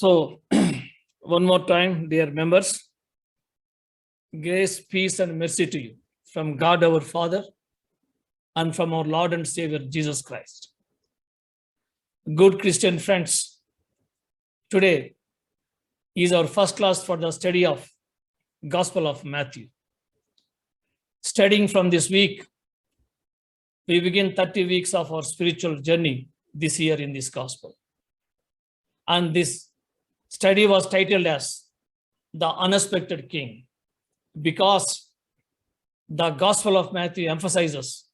So, one more time, dear members, grace, peace, and mercy to you from God our Father and from our Lord and Savior Jesus Christ. Good Christian friends, today is our first class for the study of Gospel of Matthew. Studying from this week, we begin 30 weeks of our spiritual journey this year in this Gospel. And this study was titled as The Unexpected King, because the Gospel of Matthew emphasizes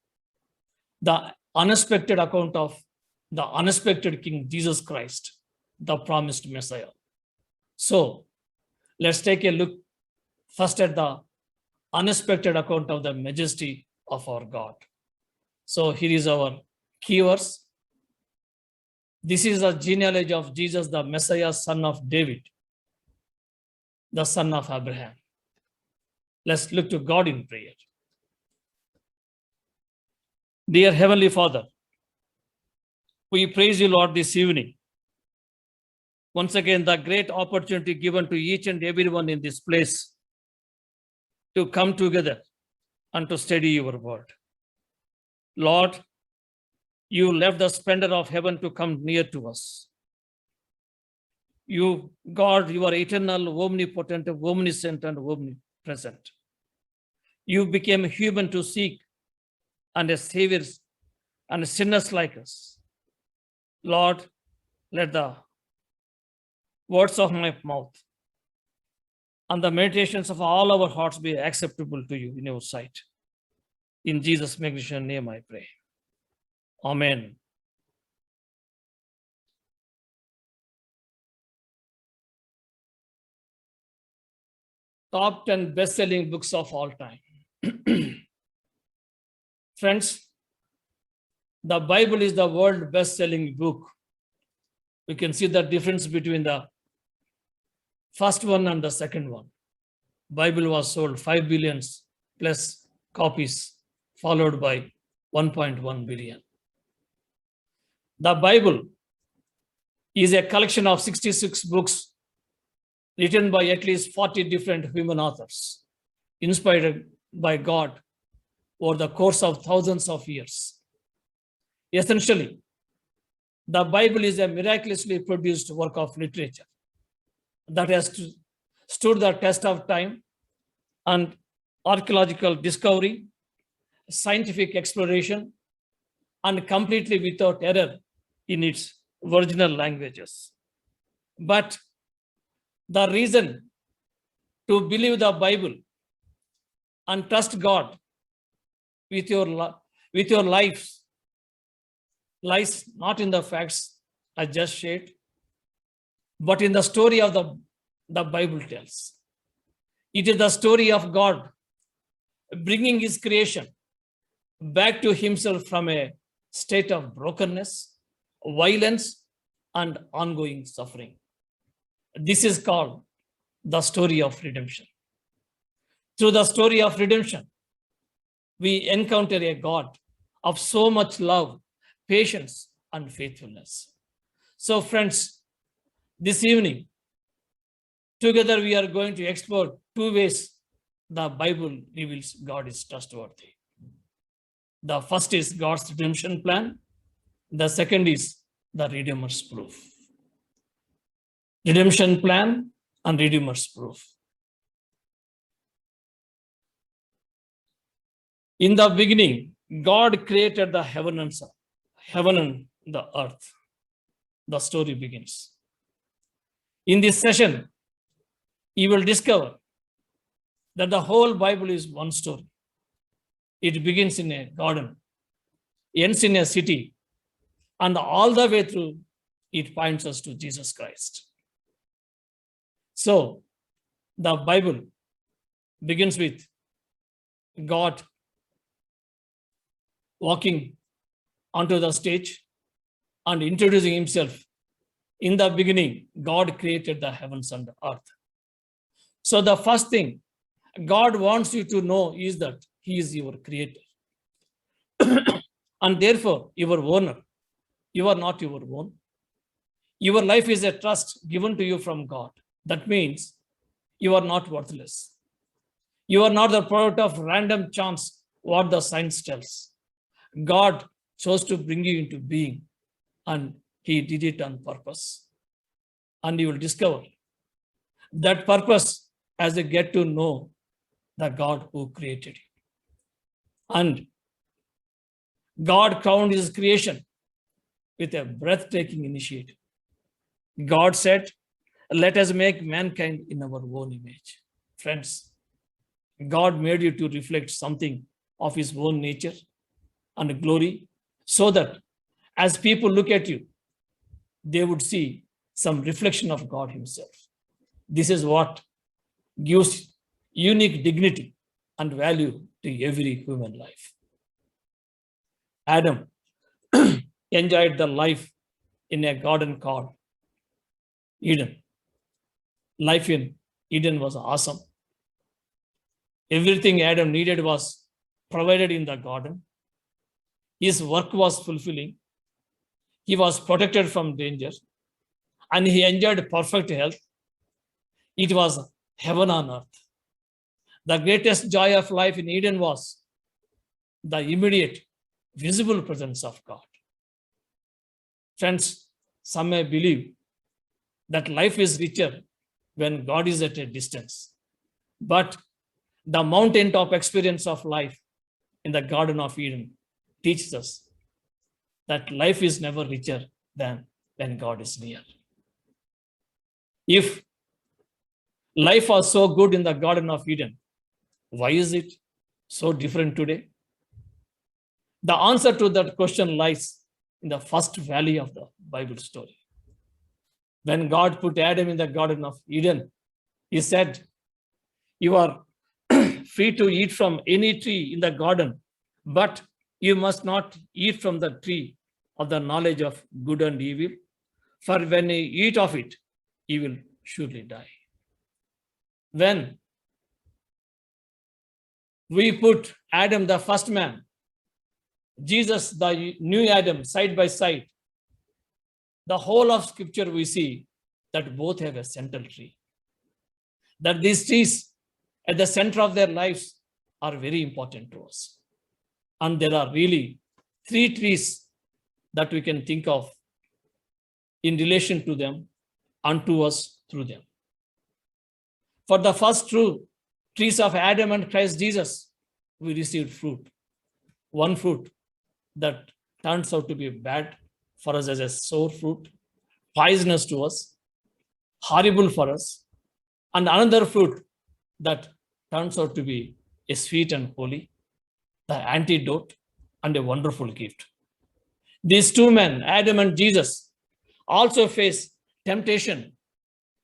the unexpected account of the unexpected King Jesus Christ, the promised Messiah. So let's take a look first at the unexpected account of the majesty of our God. So here is our key verse. This is the genealogy of Jesus, the Messiah, son of David, the son of Abraham. Let's look to God in prayer. Dear Heavenly Father, we praise you, Lord, this evening. Once again, the great opportunity given to each and everyone in this place to come together and to study your word. Lord, you left the splendor of heaven to come near to us. You, God, you are eternal, omnipotent, omniscient, and omnipresent. You became human to seek and as saviors and sinners like us. Lord, let the words of my mouth and the meditations of all our hearts be acceptable to you in your sight. In Jesus' magnificent name I pray. Amen. Top 10 best-selling books of all time. Friends, the Bible is the world best-selling book. We can see the difference between the first one and the second one. Bible was sold 5 billion plus copies, followed by 1.1 billion. The Bible is a collection of 66 books written by at least 40 different human authors, inspired by God over the course of thousands of years. Essentially, the Bible is a miraculously produced work of literature that has stood the test of time and archaeological discovery, scientific exploration, and completely without error in its original languages. But the reason to believe the Bible and trust God with your lives lies not in the facts I just shared, but in the story of the Bible tells. It is the story of God bringing his creation back to himself from a state of brokenness, violence, and ongoing suffering. This is called the story of redemption. Through the story of redemption, we encounter a God of so much love, patience, and faithfulness. So, friends, this evening, together we are going to explore two ways the Bible reveals God is trustworthy. The first is God's redemption plan. The second is the Redeemer's proof. Redemption plan and Redeemer's proof. In the beginning, God created the heaven and the earth. The story begins. In this session, you will discover that the whole Bible is one story. It begins in a garden, ends in a city, and all the way through, it points us to Jesus Christ. So, the Bible begins with God walking onto the stage and introducing himself. In the beginning, God created the heavens and the earth. So the first thing God wants you to know is that he is your creator. And therefore, your owner. You are not your own. Your life is a trust given to you from God. That means you are not worthless. You are not the product of random chance, what the science tells. God chose to bring you into being, and He did it on purpose. And you will discover that purpose as you get to know the God who created you. And God crowned His creation with a breathtaking initiative. God said, "Let us make mankind in our own image." Friends, God made you to reflect something of His own nature and glory, so that as people look at you, they would see some reflection of God Himself. This is what gives unique dignity and value to every human life. Adam enjoyed the life in a garden called Eden. Life in Eden was awesome. Everything Adam needed was provided in the garden. His work was fulfilling. He was protected from danger, and he enjoyed perfect health. It was heaven on earth. The greatest joy of life in Eden was the immediate, visible presence of God. Friends, some may believe that life is richer when God is at a distance. But the mountaintop experience of life in the Garden of Eden teaches us that life is never richer than when God is near. If life was so good in the Garden of Eden, why is it so different today? The answer to that question lies in the first valley of the Bible story. When God put Adam in the Garden of Eden, He said, "You are free to eat from any tree in the garden, but you must not eat from the tree of the knowledge of good and evil, for when you eat of it, you will surely die." When we put Adam, the first man, Jesus, the new Adam, side by side, the whole of Scripture we see that both have a central tree. That these trees at the center of their lives are very important to us. And there are really three trees that we can think of in relation to them and to us through them. For the first two trees of Adam and Christ Jesus, we received fruit. One fruit that turns out to be bad for us as a sour fruit, poisonous to us, horrible for us, and another fruit that turns out to be a sweet and holy, the antidote and a wonderful gift. These two men, Adam and Jesus, also face temptation,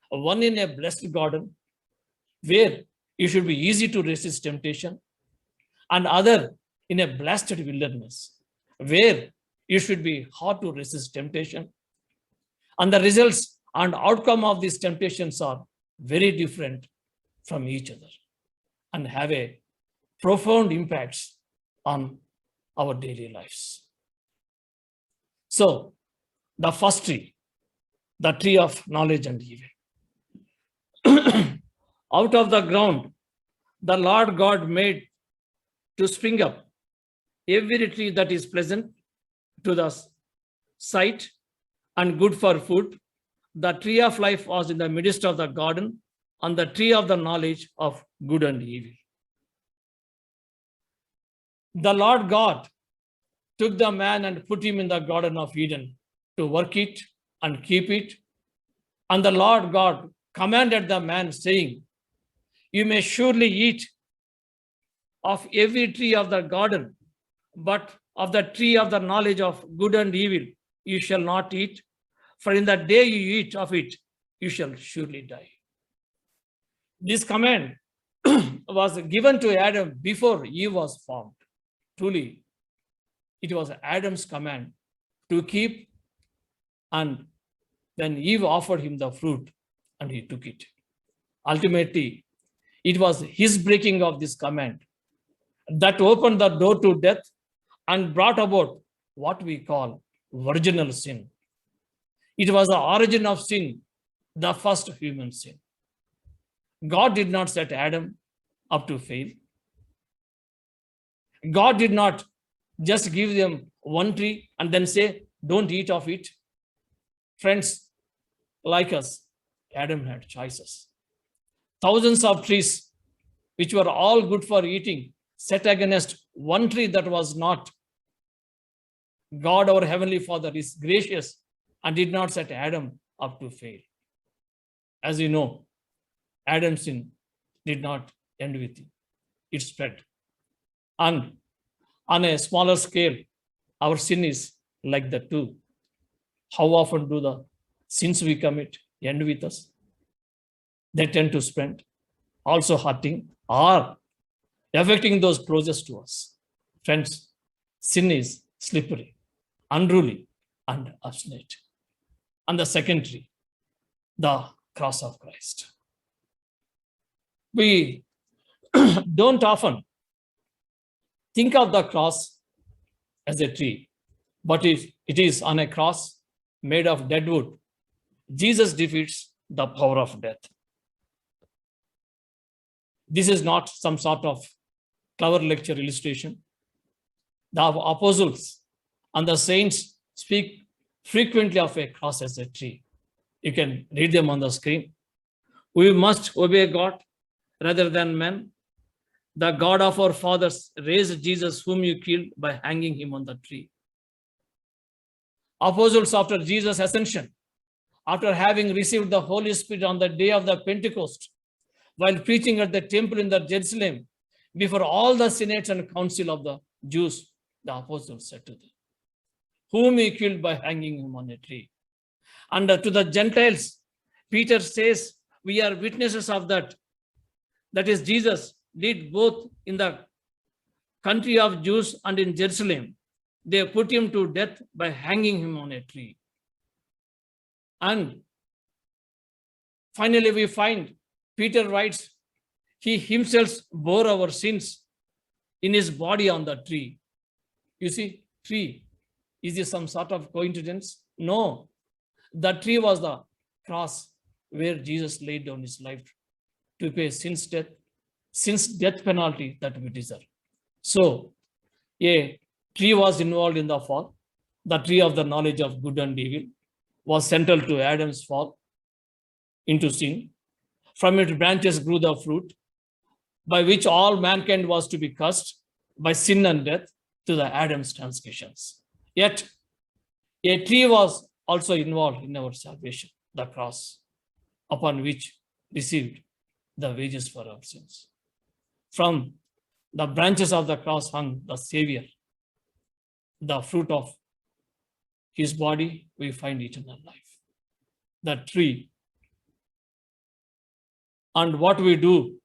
one in a blessed garden where it should be easy to resist temptation, and other in a blasted wilderness where it should be hard to resist temptation. And the results and outcome of these temptations are very different from each other and have a profound impacts on our daily lives. So, the first tree, the tree of knowledge and evil. Out of the ground, the Lord God made to spring up every tree that is pleasant to the sight and good for food. The tree of life was in the midst of the garden, and the tree of the knowledge of good and evil. The Lord God took the man and put him in the Garden of Eden to work it and keep it. And the Lord God commanded the man, saying, "You may surely eat of every tree of the garden, but of the tree of the knowledge of good and evil you shall not eat, for in the day you eat of it, you shall surely die." This command was given to Adam before Eve was formed. Truly, it was Adam's command to keep, and then Eve offered him the fruit and he took it. Ultimately, it was his breaking of this command that opened the door to death and brought about what we call virginal sin. It was the origin of sin, the first human sin. God did not set Adam up to fail. God did not just give them one tree and then say, don't eat of it. Friends, like us, Adam had choices. Thousands of trees, which were all good for eating, set against one tree that was not. God, our Heavenly Father, is gracious and did not set Adam up to fail. As you know, Adam's sin did not end with him. It spread. And on a smaller scale, our sin is like that too. How often do the sins we commit end with us? They tend to spread, also hurting or affecting those closest to us. Friends, sin is slippery, unruly, and obstinate. And the second tree, the cross of Christ. We don't often think of the cross as a tree, but if it is on a cross made of dead wood, Jesus defeats the power of death. This is not some sort of clever lecture illustration. The apostles and the saints speak frequently of a cross as a tree. You can read them on the screen. We must obey God rather than men. The God of our fathers raised Jesus, whom you killed by hanging him on the tree. Apostles, after Jesus' ascension, after having received the Holy Spirit on the day of the Pentecost, while preaching at the temple in the Jerusalem, before all the senates and council of the Jews, the apostles said to them, whom he killed by hanging him on a tree. And to the Gentiles, Peter says, we are witnesses of that. That is, Jesus did both in the country of Jews and in Jerusalem. They put him to death by hanging him on a tree. And finally, we find Peter writes, he himself bore our sins in his body on the tree. You see, tree. Is this some sort of coincidence? No. The tree was the cross where Jesus laid down his life to pay sin's death penalty that we deserve. So, a tree was involved in the fall. The tree of the knowledge of good and evil was central to Adam's fall into sin. From its branches grew the fruit, by which all mankind was to be cursed by sin and death to the Adam's transgressions. Yet, a tree was also involved in our salvation, the cross, upon which received the wages for our sins. From the branches of the cross hung the Savior, the fruit of his body, we find eternal life. The tree. And what we do,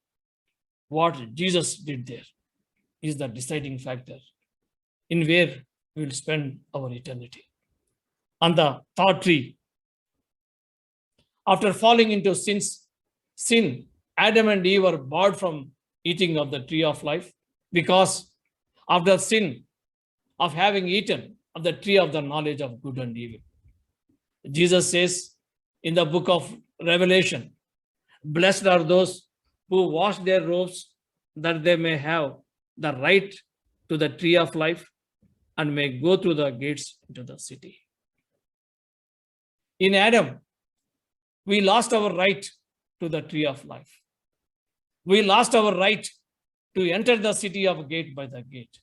what Jesus did there, is the deciding factor in where we will spend our eternity. And the third tree, after falling into sin, Adam and Eve were barred from eating of the tree of life because of the sin of having eaten of the tree of the knowledge of good and evil. Jesus says in the book of Revelation, blessed are those who wash their robes that they may have the right to the tree of life and may go through the gates into the city. In Adam, we lost our right to the tree of life. We lost our right to enter the city of gate by the gate.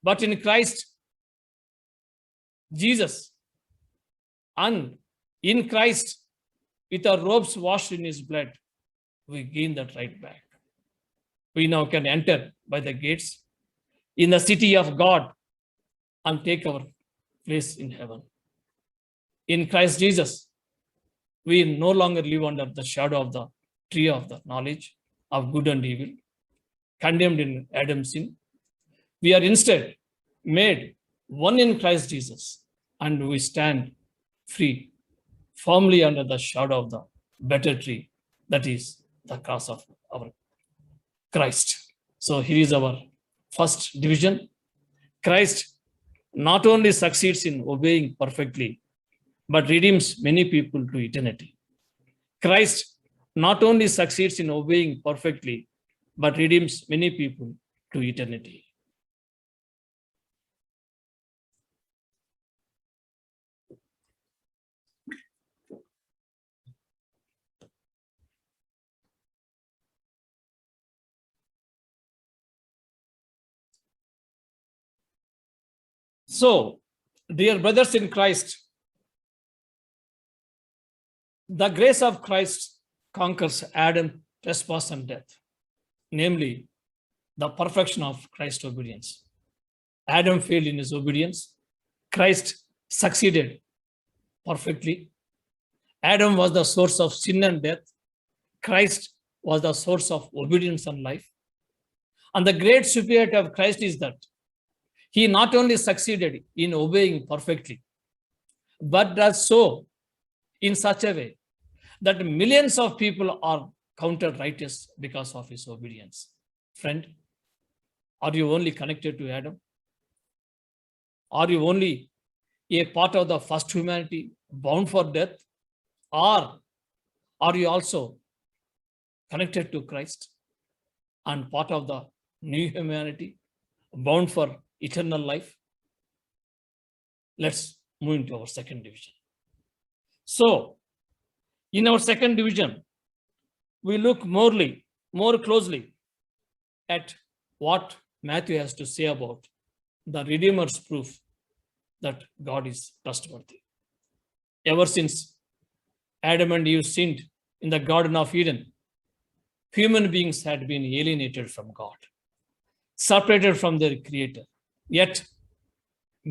But in Christ, Jesus, and in Christ, with our robes washed in his blood, we gain that right back. We now can enter by the gates in the city of God and take our place in heaven. In Christ Jesus, we no longer live under the shadow of the tree of the knowledge of good and evil, condemned in Adam's sin. We are instead made one in Christ Jesus, and we stand free, firmly under the shadow of the better tree, that is the cross of our Christ. So here is our first division. Christ not only succeeds in obeying perfectly, but redeems many people to eternity. Christ not only succeeds in obeying perfectly, but redeems many people to eternity. So, dear brothers in Christ, the grace of Christ conquers Adam, trespass, and death, namely the perfection of Christ's obedience. Adam failed in his obedience. Christ succeeded perfectly. Adam was the source of sin and death. Christ was the source of obedience and life. And the great superiority of Christ is that he not only succeeded in obeying perfectly, but does so in such a way that millions of people are counted righteous because of his obedience. Friend, are you only connected to Adam? Are you only a part of the first humanity bound for death? Or are you also connected to Christ and part of the new humanity bound for eternal life? Let's move into our second division. So, in our second division, we look more closely at what Matthew has to say about the Redeemer's proof that God is trustworthy. Ever since Adam and Eve sinned in the Garden of Eden, human beings had been alienated from God, separated from their Creator. Yet,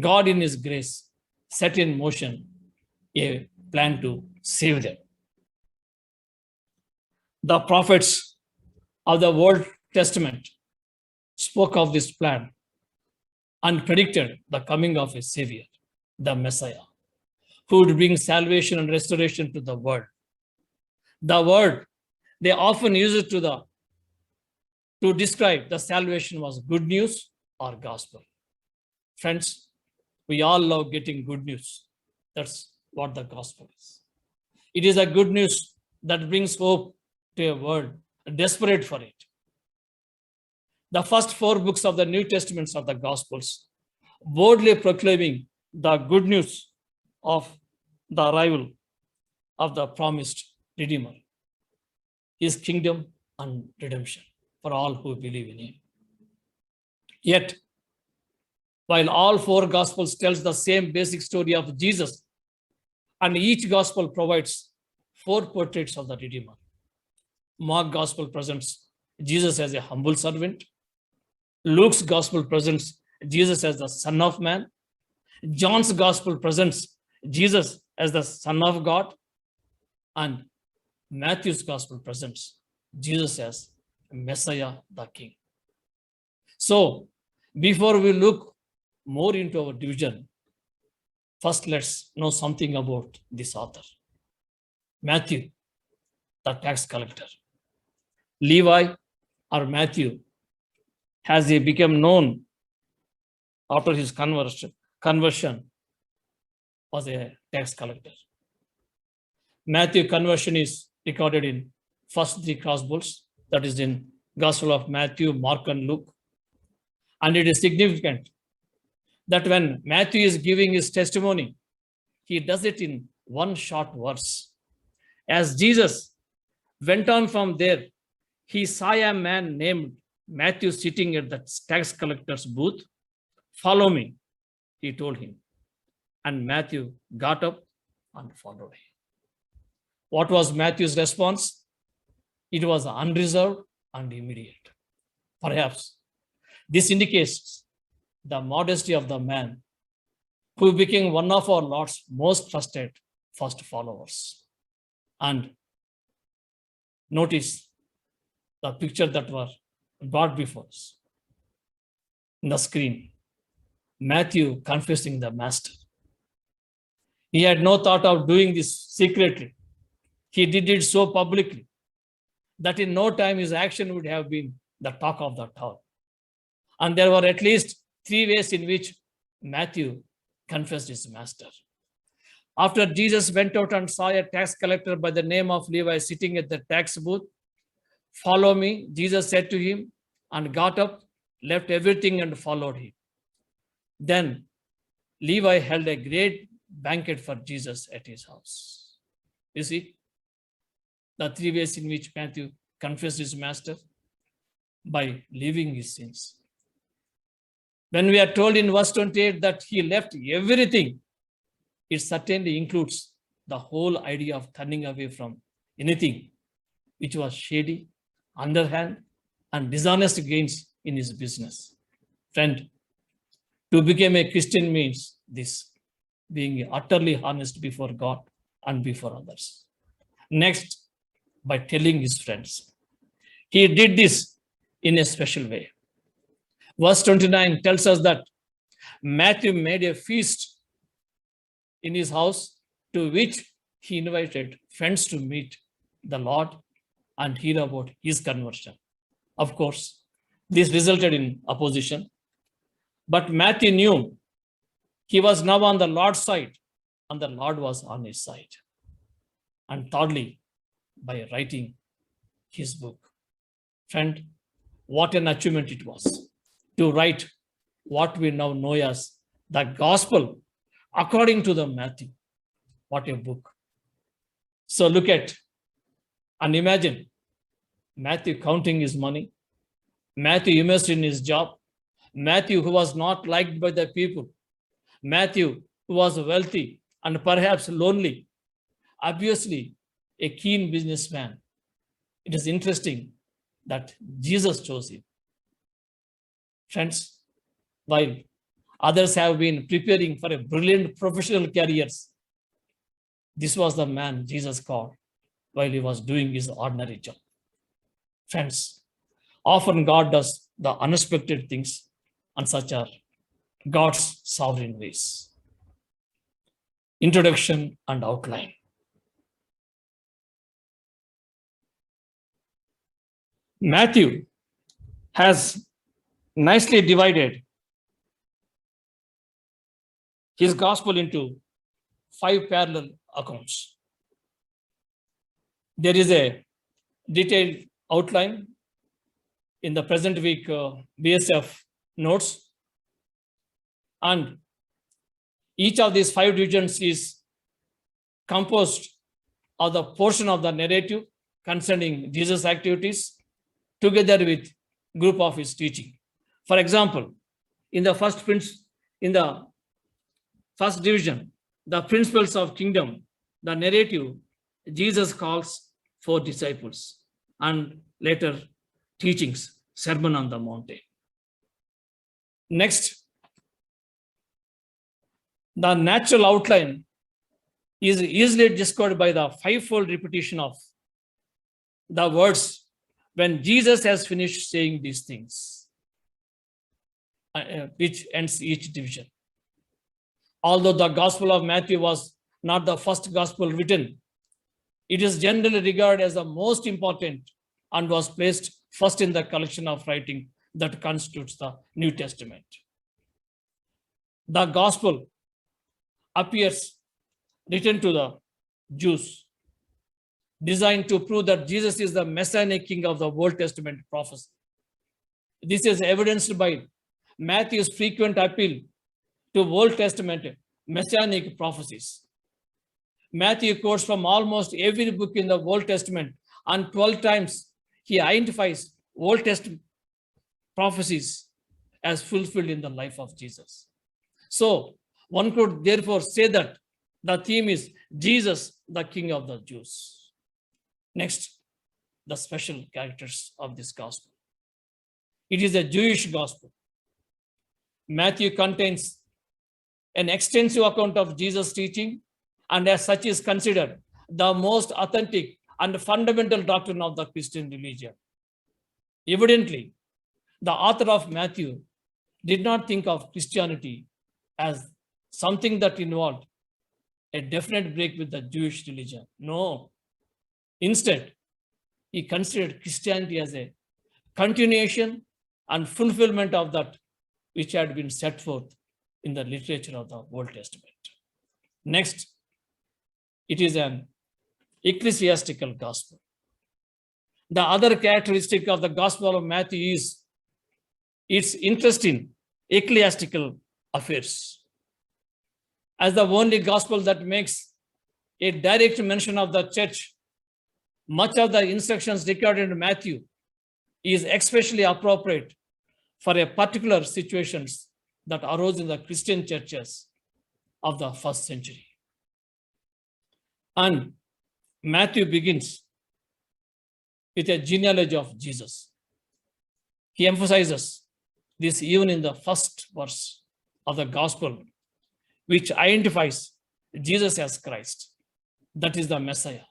God in His grace set in motion a plan to save them. The prophets of the Old Testament spoke of this plan and predicted the coming of a Savior, the Messiah, who would bring salvation and restoration to the world. The word they often use it to describe the salvation was good news or gospel. Friends, we all love getting good news. That's what the gospel is. It is a good news that brings hope to a world desperate for it. The first 4 books of the New Testaments are the Gospels, boldly proclaiming the good news of the arrival of the promised Redeemer, His kingdom and redemption for all who believe in Him. Yet, while all 4 Gospels tells the same basic story of Jesus, and each Gospel provides 4 portraits of the Redeemer. Mark Gospel presents Jesus as a humble servant. Luke's Gospel presents Jesus as the Son of Man. John's Gospel presents Jesus as the Son of God. And Matthew's Gospel presents Jesus as Messiah, the King. So, before we look more into our division, first let's know something about this author. Matthew, the tax collector. Levi or Matthew has he become known after his conversion was a tax collector. Matthew conversion is recorded in first 3 Gospels, that is in Gospel of Matthew, Mark, and Luke. And it is significant that when Matthew is giving his testimony, he does it in one short verse. As Jesus went on from there, he saw a man named Matthew sitting at the tax collector's booth. Follow me, he told him. And Matthew got up and followed him. What was Matthew's response? It was unreserved and immediate. Perhaps this indicates the modesty of the man who became one of our Lord's most trusted first followers. And notice the picture that was brought before us in the screen. Matthew confessing the master. He had no thought of doing this secretly. He did it so publicly that in no time his action would have been the talk of the town. And there were at least 3 ways in which Matthew confessed his master. After Jesus went out and saw a tax collector by the name of Levi sitting at the tax booth, "Follow me," Jesus said to him, and got up, left everything, and followed him. Then Levi held a great banquet for Jesus at his house. You see the three ways in which Matthew confessed his master: by leaving his sins. When we are told in verse 28 that he left everything, it certainly includes the whole idea of turning away from anything which was shady, underhand, and dishonest gains in his business. Friend, to become a Christian means this: being utterly honest before God and before others. Next, by telling his friends. He did this in a special way. Verse 29 tells us that Matthew made a feast in his house, to which he invited friends to meet the Lord and hear about his conversion. Of course, this resulted in opposition, but Matthew knew he was now on the Lord's side, and the Lord was on his side. And thirdly, by writing his book. Friend, what an achievement it was to write what we now know as the Gospel according to the Matthew. What a book. So look at and imagine Matthew counting his money, Matthew immersed in his job, Matthew who was not liked by the people, Matthew who was wealthy and perhaps lonely, obviously a keen businessman. It is interesting that Jesus chose him. Friends, while others have been preparing for a brilliant professional careers, this was the man Jesus called while he was doing his ordinary job. Friends, often God does the unexpected things, and such are God's sovereign ways. Introduction and outline. Matthew has nicely divided his gospel into 5 parallel accounts. There is a detailed outline in the present week BSF notes, and each of these 5 divisions is composed of the portion of the narrative concerning Jesus' activities together with group of his teaching. For example, in the first division, the principles of kingdom, the narrative, Jesus calls 4 disciples, and later teachings, Sermon on the Mountain. Next, the natural outline is easily discovered by the 5-fold repetition of the words when Jesus has finished saying these things, which ends each division. Although the Gospel of Matthew was not the first gospel written, it is generally regarded as the most important and was placed first in the collection of writing that constitutes the New Testament. The Gospel appears written to the Jews, designed to prove that Jesus is the Messianic King of the Old Testament prophecy. This is evidenced by Matthew's frequent appeal to Old Testament Messianic prophecies. Matthew quotes from almost every book in the Old Testament, and 12 times he identifies Old Testament prophecies as fulfilled in the life of Jesus. So one could therefore say that the theme is Jesus, the King of the Jews. Next, the special characters of this gospel. It is a Jewish gospel. Matthew contains an extensive account of Jesus' teaching, and as such is considered the most authentic and fundamental doctrine of the Christian religion. Evidently, the author of Matthew did not think of Christianity as something that involved a definite break with the Jewish religion. No. Instead, he considered Christianity as a continuation and fulfillment of that which had been set forth in the literature of the Old Testament. Next, it is an ecclesiastical gospel. The other characteristic of the Gospel of Matthew is its interest in ecclesiastical affairs. As the only gospel that makes a direct mention of the church, much of the instructions recorded in Matthew is especially appropriate for a particular situations that arose in the Christian churches of the first century. And Matthew begins with a genealogy of Jesus. He emphasizes this even in the first verse of the gospel, which identifies Jesus as Christ, that is the Messiah,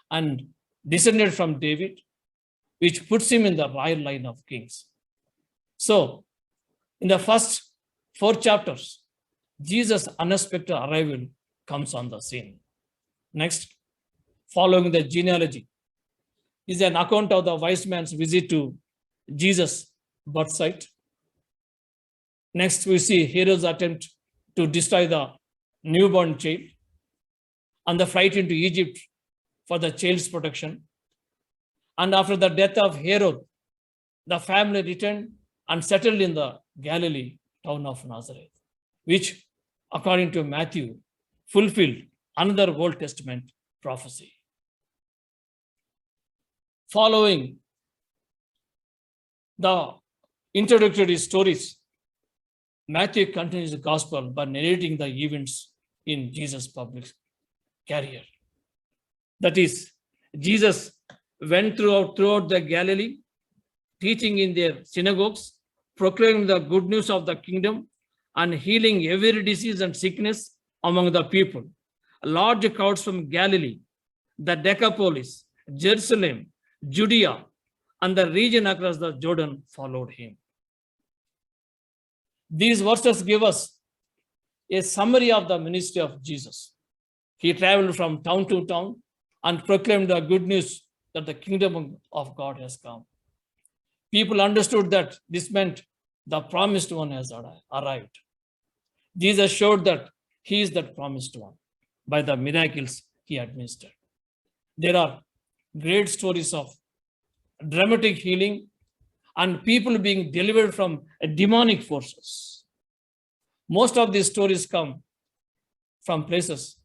and descended from David, which puts him in the royal line of kings. So, in the first 4 chapters, Jesus' unexpected arrival comes on the scene. Next, following the genealogy, is an account of the wise man's visit to Jesus' birthsite. Next, we see Herod's attempt to destroy the newborn child and the flight into Egypt for the child's protection. And after the death of Herod, the family returned and settled in the Galilee town of Nazareth, which, according to Matthew, fulfilled another Old Testament prophecy. Following the introductory stories, Matthew continues the gospel by narrating the events in Jesus' public career. That is, Jesus went throughout the Galilee, teaching in their synagogues, proclaiming the good news of the kingdom, and healing every disease and sickness among the people. Large crowds from Galilee, the Decapolis, Jerusalem, Judea, and the region across the Jordan followed him. These verses give us a summary of the ministry of Jesus. He traveled from town to town and proclaimed the good news that the kingdom of God has come. People understood that this meant the promised one has arrived. Jesus showed that he is that promised one by the miracles he administered. There are great stories of dramatic healing and people being delivered from demonic forces. Most of these stories come from places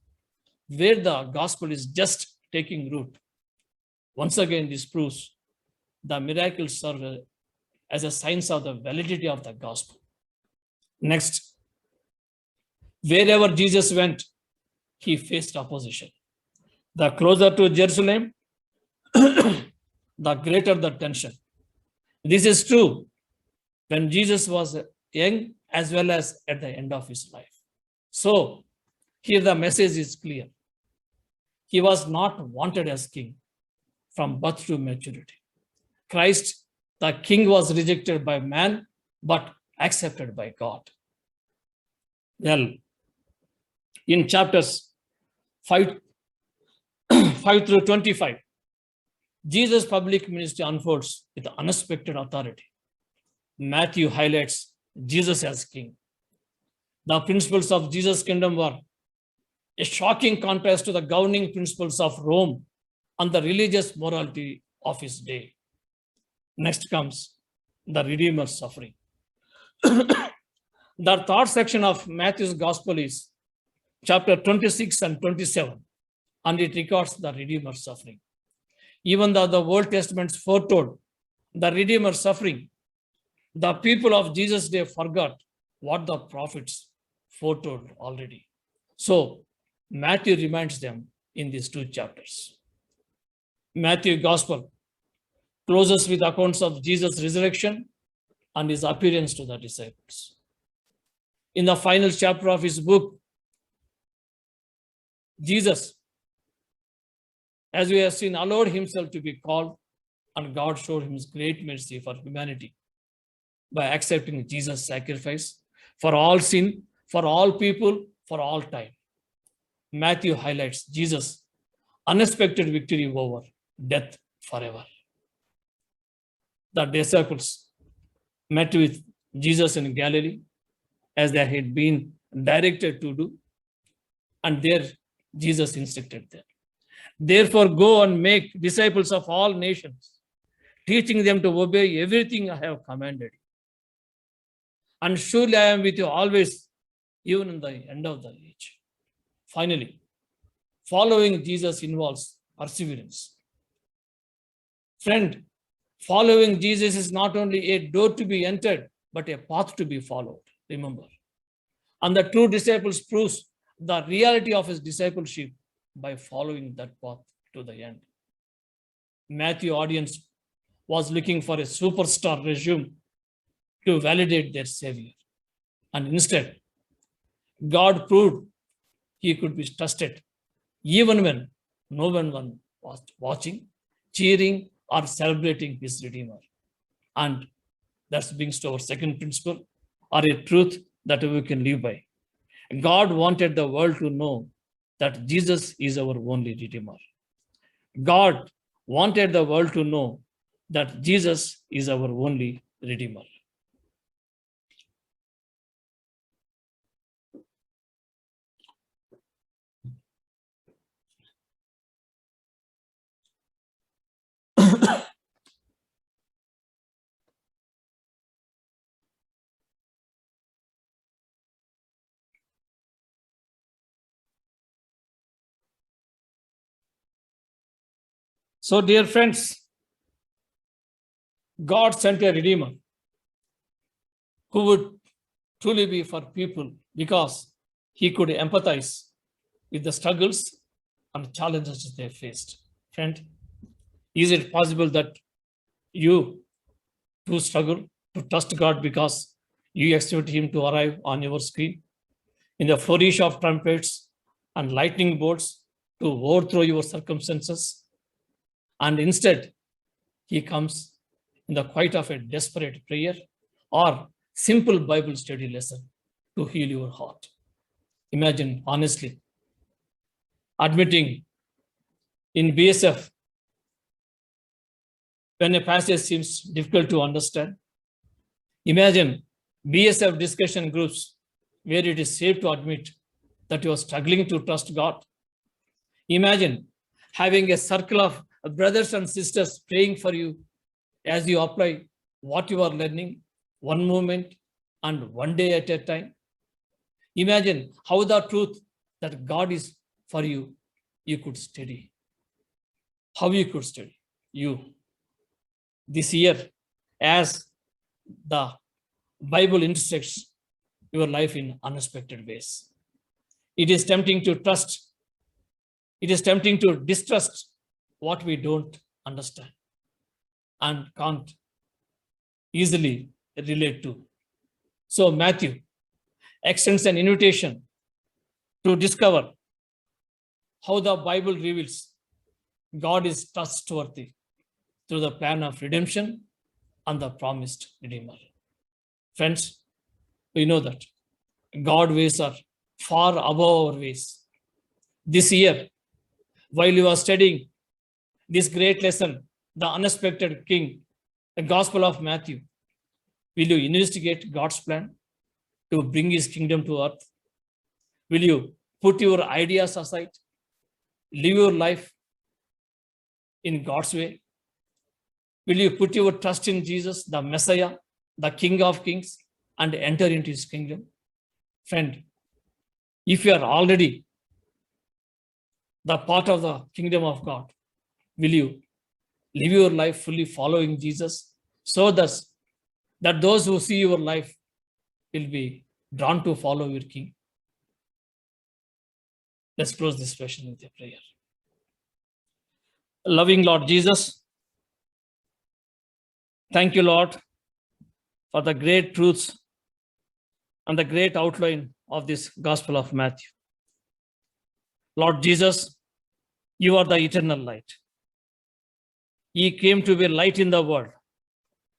where the gospel is just taking root. Once again, this proves the miracles serve as a sign of the validity of the gospel. Next, wherever Jesus went, he faced opposition. The closer to Jerusalem, the greater the tension. This is true when Jesus was young as well as at the end of his life. So, here the message is clear. He was not wanted as king from birth to maturity. Christ, the king, was rejected by man, but accepted by God. Well, in chapters 5 through 25, Jesus' public ministry unfolds with unexpected authority. Matthew highlights Jesus as king. The principles of Jesus' kingdom were a shocking contrast to the governing principles of Rome and the religious morality of his day. Next comes the Redeemer's suffering. The third section of Matthew's gospel is chapter 26 and 27, and it records the Redeemer's suffering. Even though the Old Testament foretold the Redeemer's suffering, the people of Jesus' day forgot what the prophets foretold already. So, Matthew reminds them in these 2 chapters. Matthew's gospel closes with accounts of Jesus' resurrection and his appearance to the disciples. In the final chapter of his book, Jesus, as we have seen, allowed himself to be called, and God showed him his great mercy for humanity by accepting Jesus' sacrifice for all sin, for all people, for all time. Matthew highlights Jesus' unexpected victory over death forever. The disciples met with Jesus in Galilee, as they had been directed to do. And there Jesus instructed them. Therefore, go and make disciples of all nations, teaching them to obey everything I have commanded you. And surely I am with you always, even in the end of the age. Finally, following Jesus involves perseverance. Friend, following Jesus is not only a door to be entered, but a path to be followed. Remember. And the true disciples proves the reality of his discipleship by following that path to the end. Matthew audience was looking for a superstar resume to validate their Savior. And instead, God proved he could be trusted even when no one was watching, cheering, or celebrating his Redeemer. And that brings to our second principle, or a truth that we can live by. God wanted the world to know that Jesus is our only Redeemer. God wanted the world to know that Jesus is our only Redeemer. So, dear friends, God sent a Redeemer who would truly be for people because he could empathize with the struggles and challenges they faced. Friend, is it possible that you too struggle to trust God because you expect him to arrive on your screen in the flourish of trumpets and lightning bolts to overthrow your circumstances? And instead, he comes in the quiet of a desperate prayer or simple Bible study lesson to heal your heart. Imagine honestly admitting in BSF when a passage seems difficult to understand. Imagine BSF discussion groups where it is safe to admit that you are struggling to trust God. Imagine having a circle of brothers and sisters praying for you as you apply what you are learning, one moment and one day at a time. Imagine how the truth that God is for you, you could study. How you could study. You. This year, as the Bible intersects your life in unexpected ways. It is tempting to trust. It is tempting to distrust what we don't understand and can't easily relate to. So Matthew extends an invitation to discover how the Bible reveals God is trustworthy through the plan of redemption and the promised Redeemer. Friends, we know that God's ways are far above our ways. This year, while you are studying this great lesson, the unexpected King, the Gospel of Matthew, will you investigate God's plan to bring his kingdom to earth? Will you put your ideas aside, live your life in God's way? Will you put your trust in Jesus, the Messiah, the King of Kings, and enter into his kingdom? Friend, if you are already the part of the kingdom of God, will you live your life fully following Jesus so that those who see your life will be drawn to follow your King? Let's close this session with a prayer. Loving Lord Jesus, thank you, Lord, for the great truths and the great outline of this Gospel of Matthew. Lord Jesus, you are the eternal light. Ye came to be light in the world.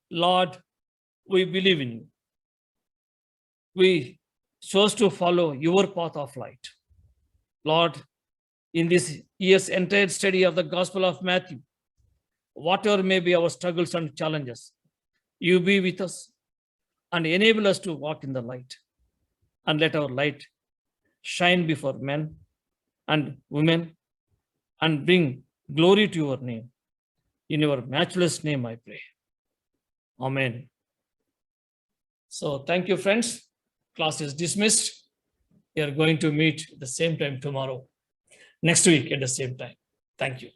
Lord, we believe in you. We chose to follow your path of light. Lord, in this year's entire study of the Gospel of Matthew, whatever may be our struggles and challenges, you be with us and enable us to walk in the light. and let our light shine before men and women and bring glory to your name. In your matchless name, I pray. Amen. So thank you, friends. Class is dismissed. We are going to meet at the same time tomorrow, next week at the same time. Thank you.